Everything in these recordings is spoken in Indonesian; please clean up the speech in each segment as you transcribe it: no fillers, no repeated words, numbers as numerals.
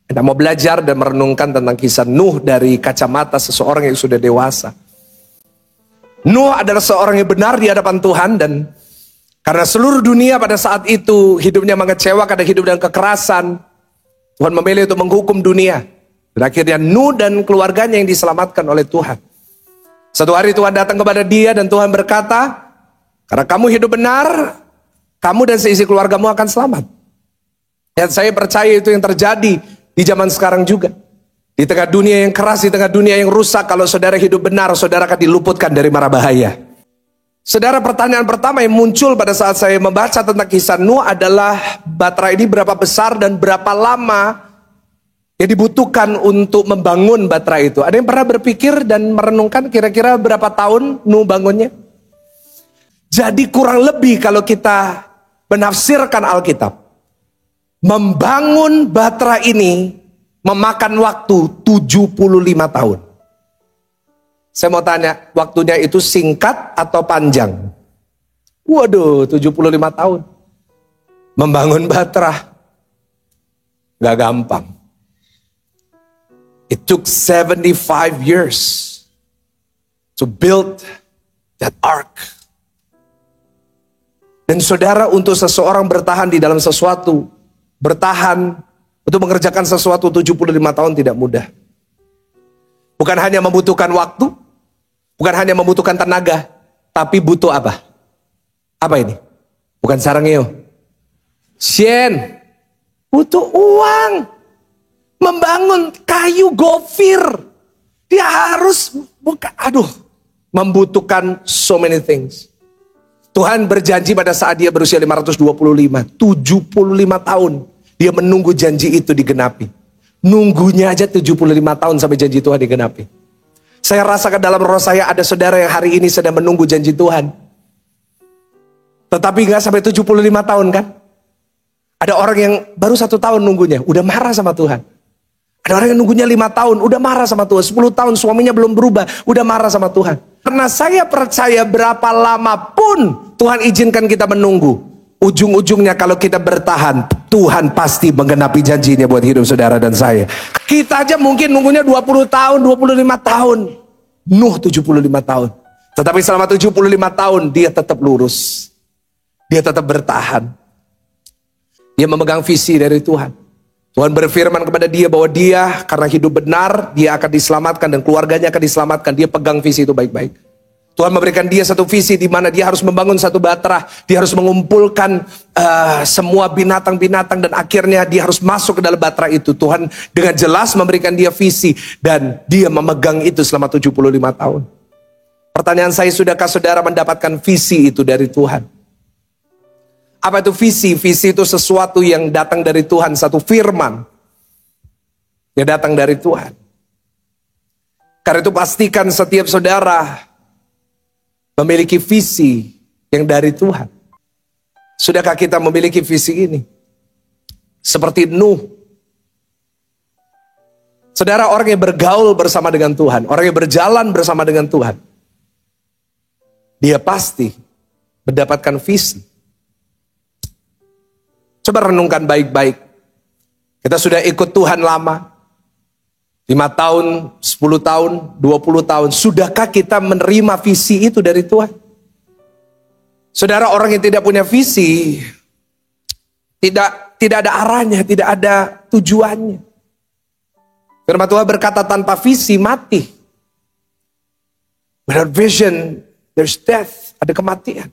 Kita mau belajar dan merenungkan tentang kisah Nuh dari kacamata seseorang yang sudah dewasa. Nuh adalah seorang yang benar di hadapan Tuhan, dan karena seluruh dunia pada saat itu hidupnya mengecewakan dan hidup dengan kekerasan, Tuhan memilih untuk menghukum dunia. Dan akhirnya Nuh dan keluarganya yang diselamatkan oleh Tuhan. Satu hari Tuhan datang kepada dia dan Tuhan berkata, karena kamu hidup benar, kamu dan seisi keluargamu akan selamat. Dan saya percaya itu yang terjadi di zaman sekarang juga. Di tengah dunia yang keras, di tengah dunia yang rusak, kalau saudara hidup benar, saudara akan diluputkan dari mara bahaya. Saudara, pertanyaan pertama yang muncul pada saat saya membaca tentang kisah Nuh adalah, batra ini berapa besar dan berapa lama yang dibutuhkan untuk membangun batra itu? Ada yang pernah berpikir dan merenungkan kira-kira berapa tahun Nuh bangunnya? Jadi kurang lebih kalau kita menafsirkan Alkitab, membangun batra ini memakan waktu 75 tahun. Saya mau tanya, waktunya itu singkat atau panjang? Waduh, 75 tahun. Membangun batra gak gampang. It took 75 years to build that ark. Dan saudara, untuk seseorang bertahan di dalam sesuatu, bertahan untuk mengerjakan sesuatu 75 tahun tidak mudah. Bukan hanya membutuhkan waktu, bukan hanya membutuhkan tenaga, tapi butuh apa? Apa ini? Bukan sarangeo. Sien. Butuh uang. Membangun kayu gofir. Dia harus membutuhkan so many things. Tuhan berjanji pada saat dia berusia 525, 75 tahun. Dia menunggu janji itu digenapi. Nunggunya aja 75 tahun sampai janji Tuhan digenapi. Saya rasakan dalam roh saya ada saudara yang hari ini sedang menunggu janji Tuhan. Tetapi gak sampai 75 tahun kan? Ada orang yang baru 1 tahun nunggunya, udah marah sama Tuhan. Ada orang yang nunggunya 5 tahun, udah marah sama Tuhan. 10 tahun suaminya belum berubah, udah marah sama Tuhan. Karena saya percaya berapa lama pun Tuhan izinkan kita menunggu, ujung-ujungnya kalau kita bertahan, Tuhan pasti menggenapi janjinya buat hidup saudara dan saya. Kita aja mungkin nunggunya 20 tahun, 25 tahun. Nuh 75 tahun. Tetapi selama 75 tahun dia tetap lurus. Dia tetap bertahan. Dia memegang visi dari Tuhan. Tuhan berfirman kepada dia bahwa dia karena hidup benar, dia akan diselamatkan dan keluarganya akan diselamatkan. Dia pegang visi itu baik-baik. Tuhan memberikan dia satu visi di mana dia harus membangun satu batra, dia harus mengumpulkan semua binatang-binatang dan akhirnya dia harus masuk ke dalam batra itu. Tuhan dengan jelas memberikan dia visi dan dia memegang itu selama 75 tahun. Pertanyaan saya, sudahkah saudara mendapatkan visi itu dari Tuhan? Apa itu visi? Visi itu sesuatu yang datang dari Tuhan, satu firman yang datang dari Tuhan. Karena itu pastikan setiap saudara memiliki visi yang dari Tuhan. Sudahkah kita memiliki visi ini? Seperti Nuh. Saudara, orang yang bergaul bersama dengan Tuhan, orang yang berjalan bersama dengan Tuhan, dia pasti mendapatkan visi. Coba renungkan baik-baik. Kita sudah ikut Tuhan lama. 5 tahun, 10 tahun, 20 tahun. Sudahkah kita menerima visi itu dari Tuhan? Saudara, orang yang tidak punya visi, tidak ada arahnya, tidak ada tujuannya. Firman Tuhan berkata tanpa visi mati. Without vision, there's death, ada kematian.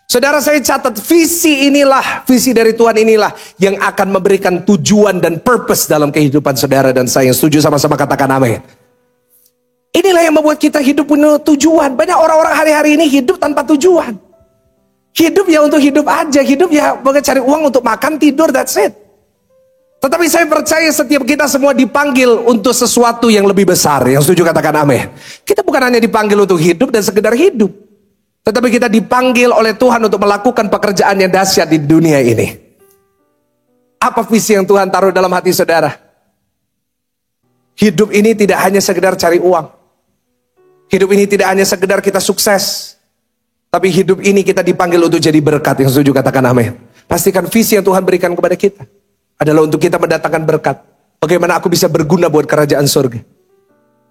Saudara, saya catat visi inilah, visi dari Tuhan inilah yang akan memberikan tujuan dan purpose dalam kehidupan saudara dan saya. Yang setuju sama-sama katakan amin. Inilah yang membuat kita hidup punya tujuan. Banyak orang-orang hari-hari ini hidup tanpa tujuan. Hidup ya untuk hidup aja, hidup ya cari uang untuk makan, tidur, that's it. Tetapi saya percaya setiap kita semua dipanggil untuk sesuatu yang lebih besar. Yang setuju katakan amin. Kita bukan hanya dipanggil untuk hidup dan sekedar hidup. Tetapi kita dipanggil oleh Tuhan untuk melakukan pekerjaan yang dahsyat di dunia ini. Apa visi yang Tuhan taruh dalam hati saudara? Hidup ini tidak hanya sekedar cari uang. Hidup ini tidak hanya sekedar kita sukses. Tapi hidup ini kita dipanggil untuk jadi berkat. Yang setuju katakan amin. Pastikan visi yang Tuhan berikan kepada kita. adalah untuk kita mendatangkan berkat. Bagaimana aku bisa berguna buat kerajaan surga.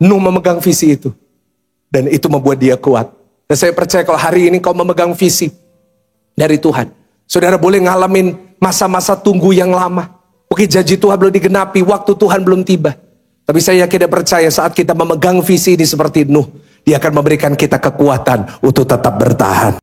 Nuh memegang visi itu. Dan itu membuat dia kuat. Dan saya percaya kalau hari ini kau memegang visi dari Tuhan, saudara boleh ngalamin masa-masa tunggu yang lama. Mungkin janji Tuhan belum digenapi, waktu Tuhan belum tiba. Tapi saya yakin dan percaya saat kita memegang visi ini seperti Nuh, Dia akan memberikan kita kekuatan untuk tetap bertahan.